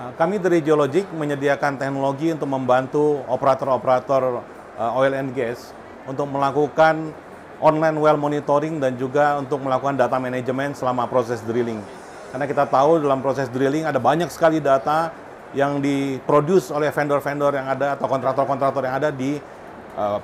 Kami dari Geologic menyediakan teknologi untuk membantu operator-operator oil and gas untuk melakukan online well monitoring dan juga untuk melakukan data management selama proses drilling. Karena kita tahu dalam proses drilling ada banyak sekali data yang diproduce oleh vendor-vendor yang ada atau kontraktor-kontraktor yang ada di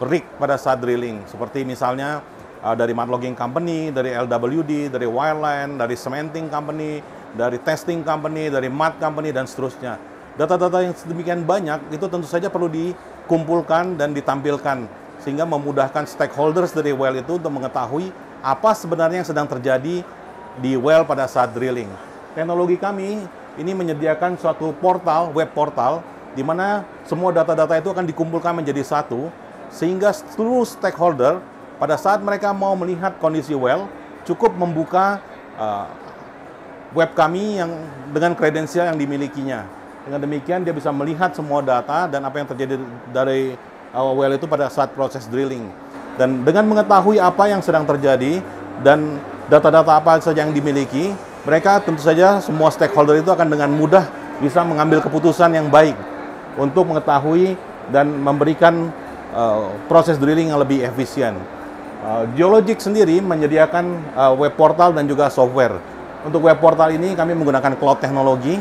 rig pada saat drilling. Seperti misalnya dari mud logging company, dari LWD, dari wireline, dari cementing company, dari testing company, dari mud company, dan seterusnya. Data-data yang sedemikian banyak itu tentu saja perlu dikumpulkan dan ditampilkan sehingga memudahkan stakeholders dari well itu untuk mengetahui apa sebenarnya yang sedang terjadi di well pada saat drilling. Teknologi kami ini menyediakan suatu portal, web portal, di mana semua data-data itu akan dikumpulkan menjadi satu, sehingga seluruh stakeholder pada saat mereka mau melihat kondisi well, cukup membuka web kami yang dengan kredensial yang dimilikinya. Dengan demikian dia bisa melihat semua data dan apa yang terjadi dari well itu pada saat proses drilling. Dan dengan mengetahui apa yang sedang terjadi dan data-data apa saja yang dimiliki, mereka tentu saja semua stakeholder itu akan dengan mudah bisa mengambil keputusan yang baik untuk mengetahui dan memberikan proses drilling yang lebih efisien. Geologic sendiri menyediakan web portal dan juga software. Untuk web portal ini kami menggunakan cloud teknologi,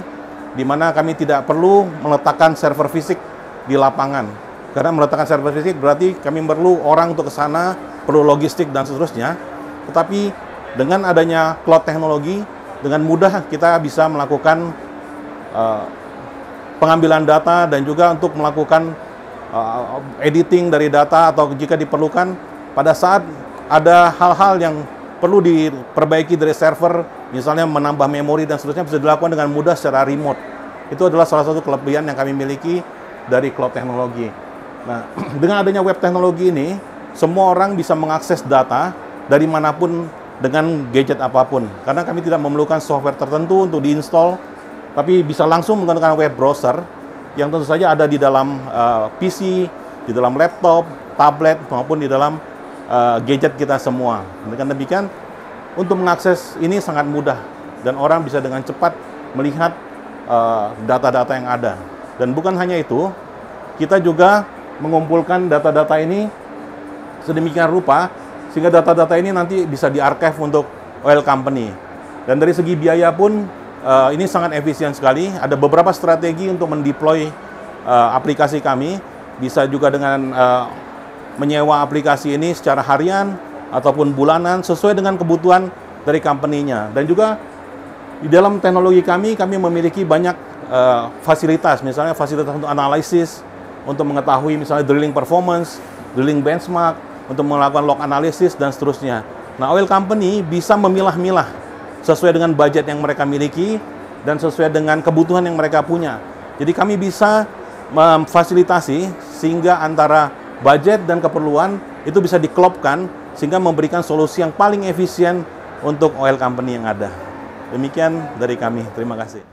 di mana kami tidak perlu meletakkan server fisik di lapangan. Karena meletakkan server fisik berarti kami perlu orang untuk ke sana, perlu logistik dan seterusnya. Tetapi dengan adanya cloud teknologi, dengan mudah kita bisa melakukan pengambilan data dan juga untuk melakukan editing dari data, atau jika diperlukan pada saat ada hal-hal yang perlu diperbaiki dari server, misalnya menambah memori dan seterusnya, bisa dilakukan dengan mudah secara remote. Itu adalah salah satu kelebihan yang kami miliki dari cloud teknologi. Nah, dengan adanya web teknologi ini, semua orang bisa mengakses data dari manapun dengan gadget apapun. Karena kami tidak memerlukan software tertentu untuk diinstal, tapi bisa langsung menggunakan web browser yang tentu saja ada di dalam PC, di dalam laptop, tablet, maupun di dalam gadget kita semua. Dengan demikian, untuk mengakses ini sangat mudah dan orang bisa dengan cepat melihat data-data yang ada. Dan bukan hanya itu, kita juga mengumpulkan data-data ini sedemikian rupa sehingga data-data ini nanti bisa di-archive untuk oil company. Dan dari segi biaya pun ini sangat efisien sekali. Ada beberapa strategi untuk mendeploy aplikasi kami. Bisa juga dengan menyewa aplikasi ini secara harian ataupun bulanan sesuai dengan kebutuhan dari company-nya. Dan juga di dalam teknologi kami memiliki banyak fasilitas, misalnya fasilitas untuk analisis, untuk mengetahui misalnya drilling performance, drilling benchmark, untuk melakukan log analysis dan seterusnya. Nah, oil company bisa memilah-milah sesuai dengan budget yang mereka miliki dan sesuai dengan kebutuhan yang mereka punya. Jadi kami bisa memfasilitasi sehingga antara budget dan keperluan itu bisa diklopkan sehingga memberikan solusi yang paling efisien untuk oil company yang ada. Demikian dari kami. Terima kasih.